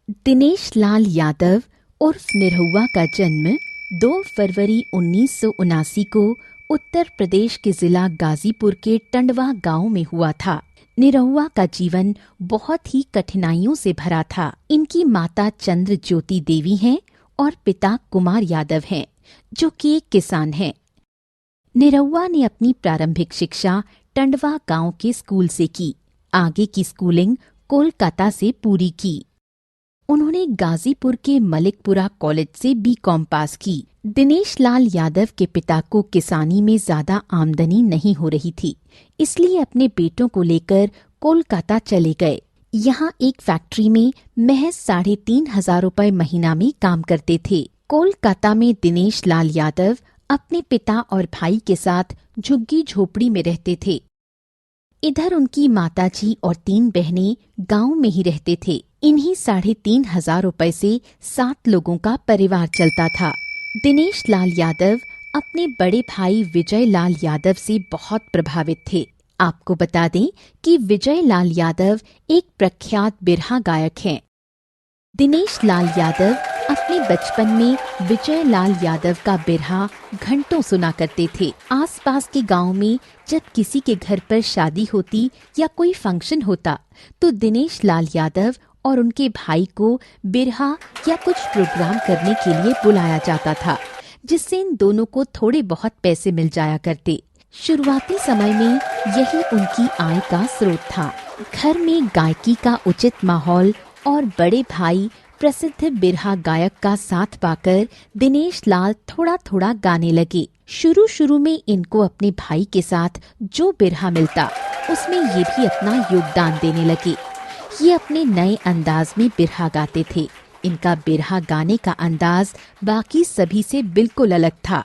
दिनेश लाल यादव उर्फ निरहुआ का जन्म 2 फरवरी 1979 को उत्तर प्रदेश के जिला गाजीपुर के टंडवा गांव में हुआ था। निरहुआ का जीवन बहुत ही कठिनाइयों से भरा था। इनकी माता चंद्र ज्योति देवी हैं और पिता कुमार यादव हैं, जो कि एक किसान हैं। निरहुआ ने अपनी प्रारंभिक शिक्षा टंडवा गांव के स्कूल से की। आगे की स्कूलिंग कोलकाता से पूरी की। उन्होंने गाजीपुर के मलिकपुरा कॉलेज से बीकॉम पास की। दिनेश लाल यादव के पिता को किसानी में ज्यादा आमदनी नहीं हो रही थी, इसलिए अपने बेटों को लेकर कोलकाता चले गए। यहाँ एक फैक्ट्री में महज 3,500 रुपए महीना में काम करते थे। कोलकाता में दिनेश लाल यादव अपने पिता और भाई के साथ झुग्गी झोपड़ी में रहते थे। इधर उनकी माताजी और 3 बहनें गांव में ही रहते थे। इन्हीं 3,500 रुपए से 7 लोगों का परिवार चलता था। दिनेश लाल यादव अपने बड़े भाई विजय लाल यादव से बहुत प्रभावित थे। आपको बता दें कि विजय लाल यादव एक प्रख्यात बिरहा गायक हैं। दिनेश लाल यादव अपने बचपन में विजय लाल यादव का बिरहा घंटों सुना करते थे। आसपास के गांव में जब किसी के घर पर शादी होती या कोई फंक्शन होता तो दिनेश लाल यादव और उनके भाई को बिरहा या कुछ प्रोग्राम करने के लिए बुलाया जाता था, जिससे इन दोनों को थोड़े बहुत पैसे मिल जाया करते। शुरुआती समय में यही उनकी आय का स्रोत था। घर में गायकी का उचित माहौल और बड़े भाई प्रसिद्ध बिरहा गायक का साथ पाकर दिनेश लाल थोड़ा थोड़ा गाने लगे। शुरू में इनको अपने भाई के साथ जो बिरहा मिलता उसमें ये भी अपना योगदान देने लगे। ये अपने नए अंदाज में बिरहा गाते थे। इनका बिरहा गाने का अंदाज बाकी सभी से बिल्कुल अलग था।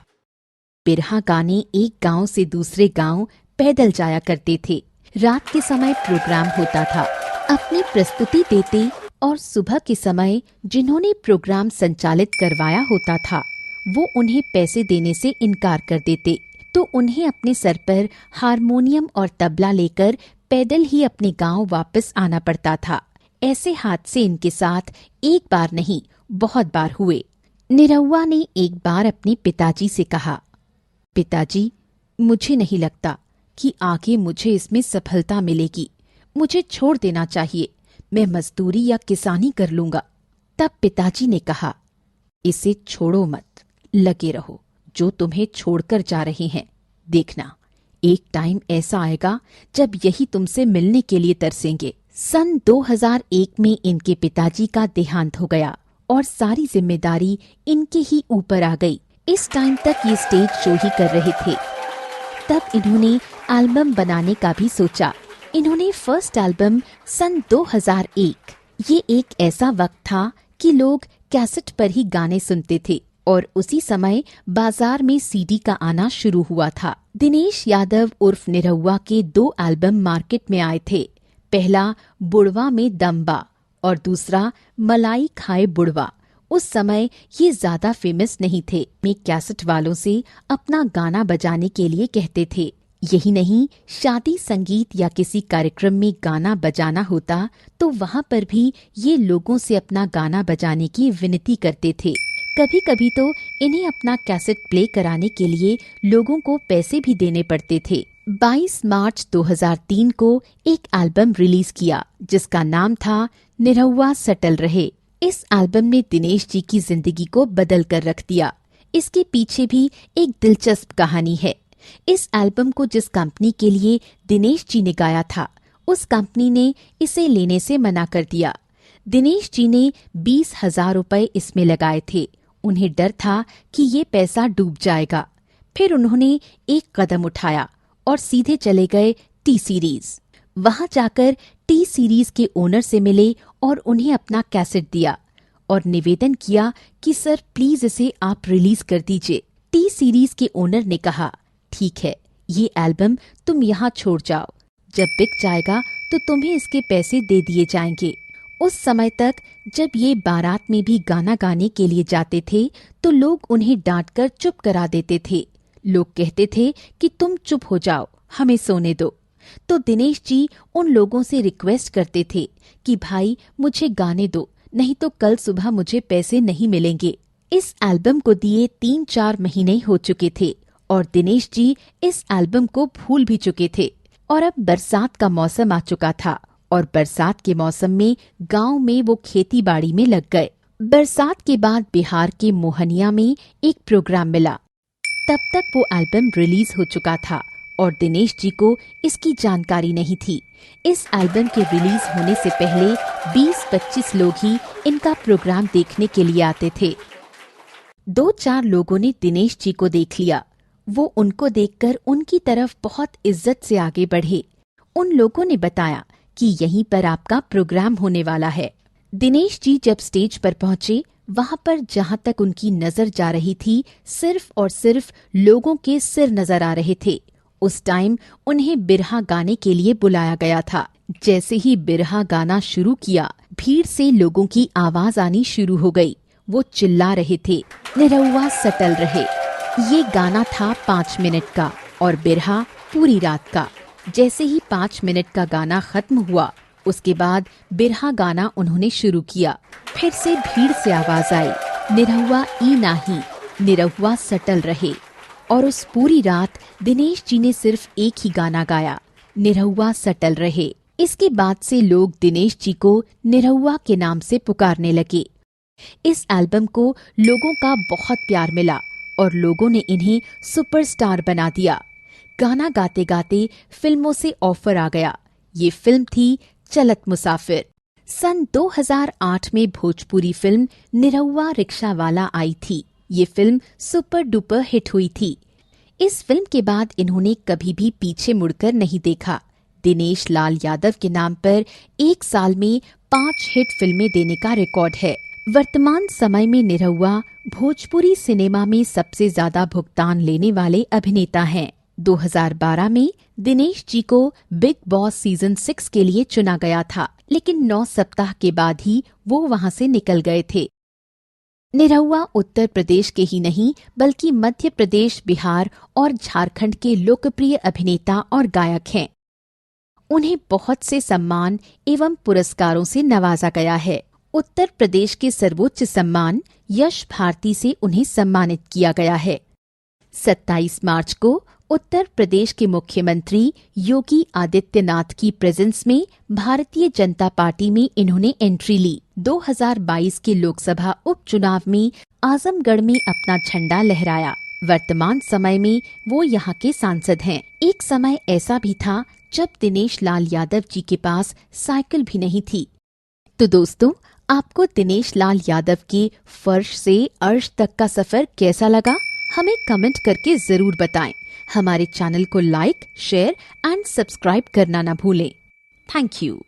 बिरहा गाने एक गांव से दूसरे गांव पैदल जाया करते थे। रात के समय प्रोग्राम होता था। अपनी प्रस्तुति देते और सुबह के समय जिन्होंने प्रोग्राम संचालित करवाया होता था वो उन्हें पैसे देने से इनकार कर देते, तो उन्हें अपने सर पर हारमोनियम और तबला लेकर पैदल ही अपने गांव वापस आना पड़ता था। ऐसे हादसे इनके साथ एक बार नहीं बहुत बार हुए। निरहुआ ने एक बार अपने पिताजी से कहा, पिताजी, मुझे नहीं लगता कि आगे मुझे इसमें सफलता मिलेगी। मुझे छोड़ देना चाहिए। मैं मजदूरी या किसानी कर लूंगा। तब पिताजी ने कहा, इसे छोड़ो मत, लगे रहो। जो तुम्हें छोड़कर जा रहे हैं, देखना एक टाइम ऐसा आएगा जब यही तुमसे मिलने के लिए तरसेंगे। सन 2001 में इनके पिताजी का देहांत हो गया और सारी जिम्मेदारी इनके ही ऊपर आ गई। इस टाइम तक ये स्टेज शो ही कर रहे थे। तब इन्होंने एल्बम बनाने का भी सोचा। इन्होंने फर्स्ट एल्बम सन 2001। ये एक ऐसा वक्त था कि लोग कैसेट पर ही गाने सुनते थे और उसी समय बाजार में सीडी का आना शुरू हुआ था। दिनेश यादव उर्फ निरहुआ के 2 एल्बम मार्केट में आए थे। पहला बुढ़वा में दम्बा और दूसरा मलाई खाए बुढ़वा। उस समय ये ज्यादा फेमस नहीं थे। मैं कैसेट वालों से अपना गाना बजाने के लिए कहते थे। यही नहीं, शादी संगीत या किसी कार्यक्रम में गाना बजाना होता तो वहाँ पर भी ये लोगों से अपना गाना बजाने की विनती करते थे। कभी कभी तो इन्हें अपना कैसेट प्ले कराने के लिए लोगों को पैसे भी देने पड़ते थे। 22 मार्च 2003 को एक एल्बम रिलीज किया जिसका नाम था निरहुआ सटल रहे। इस एल्बम ने दिनेश जी की जिंदगी को बदल कर रख दिया। इसके पीछे भी एक दिलचस्प कहानी है। इस एल्बम को जिस कंपनी के लिए दिनेश जी ने गाया था, उस कंपनी ने इसे लेने से मना कर दिया। दिनेश जी ने 20,000 रुपए इसमें लगाए थे। उन्हें डर था कि ये पैसा डूब जाएगा। फिर उन्होंने एक कदम उठाया और सीधे चले गए टी सीरीज। वहां जाकर टी सीरीज के ओनर से मिले और उन्हें अपना कैसेट दिया और निवेदन किया कि सर प्लीज इसे आप रिलीज कर दीजिए। टी सीरीज के ओनर ने कहा, ठीक है, ये एल्बम तुम यहाँ छोड़ जाओ। जब बिक जाएगा तो तुम्हें इसके पैसे दे दिए जाएंगे। उस समय तक जब ये बारात में भी गाना गाने के लिए जाते थे तो लोग उन्हें डांटकर चुप करा देते थे। लोग कहते थे कि तुम चुप हो जाओ, हमें सोने दो। तो दिनेश जी उन लोगों से रिक्वेस्ट करते थे कि भाई मुझे गाने दो, नहीं तो कल सुबह मुझे पैसे नहीं मिलेंगे। इस एल्बम को दिए 3-4 महीने हो चुके थे और दिनेश जी इस एल्बम को भूल भी चुके थे। और अब बरसात का मौसम आ चुका था और बरसात के मौसम में गांव में वो खेती बाड़ी में लग गए। बरसात के बाद बिहार के मोहनिया में एक प्रोग्राम मिला। तब तक वो एल्बम रिलीज हो चुका था और दिनेश जी को इसकी जानकारी नहीं थी। इस एल्बम के रिलीज होने से पहले 20-25 लोग ही इनका प्रोग्राम देखने के लिए आते थे। 2-4 लोगों ने दिनेश जी को देख लिया। वो उनको देखकर उनकी तरफ बहुत इज्जत से आगे बढ़े। उन लोगों ने बताया कि यहीं पर आपका प्रोग्राम होने वाला है। दिनेश जी जब स्टेज पर पहुंचे, वहां पर जहां तक उनकी नजर जा रही थी, सिर्फ और सिर्फ लोगों के सिर नजर आ रहे थे। उस टाइम उन्हें बिरहा गाने के लिए बुलाया गया था। जैसे ही बिरहा गाना शुरू किया, भीड़ से लोगों की आवाज आनी शुरू हो गई। वो चिल्ला रहे थे, निरहुआ सटल रहे। ये गाना था 5 मिनट का और बिरहा पूरी रात का। जैसे ही 5 मिनट का गाना खत्म हुआ, उसके बाद बिरहा गाना उन्होंने शुरू किया। फिर से भीड़ से आवाज आई, निरहुआ ई नाही, निरहुआ सटल रहे। और उस पूरी रात दिनेश जी ने सिर्फ एक ही गाना गाया, निरहुआ सटल रहे। इसके बाद से लोग दिनेश जी को निरहुआ के नाम से पुकारने लगे। इस एल्बम को लोगों का बहुत प्यार मिला और लोगों ने इन्हें सुपरस्टार बना दिया। गाना गाते गाते फिल्मों से ऑफर आ गया। ये फिल्म थी चलत मुसाफिर। सन 2008 में भोजपुरी फिल्म निरहुआ रिक्शा वाला आई थी। ये फिल्म सुपर डुपर हिट हुई थी। इस फिल्म के बाद इन्होंने कभी भी पीछे मुड़कर नहीं देखा। दिनेश लाल यादव के नाम पर एक साल में 5 हिट फिल्में देने का रिकॉर्ड है। वर्तमान समय में निरहुआ भोजपुरी सिनेमा में सबसे ज्यादा भुगतान लेने वाले अभिनेता हैं। 2012 में दिनेश जी को बिग बॉस सीजन 6 के लिए चुना गया था, लेकिन 9 सप्ताह के बाद ही वो वहां से निकल गए थे। निरहुआ उत्तर प्रदेश के ही नहीं बल्कि मध्य प्रदेश, बिहार और झारखंड के लोकप्रिय अभिनेता और गायक हैं। उन्हें बहुत से सम्मान एवं पुरस्कारों से नवाजा गया है। उत्तर प्रदेश के सर्वोच्च सम्मान यश भारती से उन्हें सम्मानित किया गया है। 27 मार्च को उत्तर प्रदेश के मुख्यमंत्री योगी आदित्यनाथ की प्रेजेंस में भारतीय जनता पार्टी में इन्होंने एंट्री ली। 2022 के लोकसभा उपचुनाव में आजमगढ़ में अपना झंडा लहराया। वर्तमान समय में वो यहाँ के सांसद हैं। एक समय ऐसा भी था जब दिनेश लाल यादव जी के पास साइकिल भी नहीं थी। तो दोस्तों, आपको दिनेश लाल यादव के फर्श से अर्श तक का सफर कैसा लगा? हमें कमेंट करके जरूर बताएं। हमारे चैनल को लाइक, शेयर एंड सब्सक्राइब करना ना भूलें। Thank you.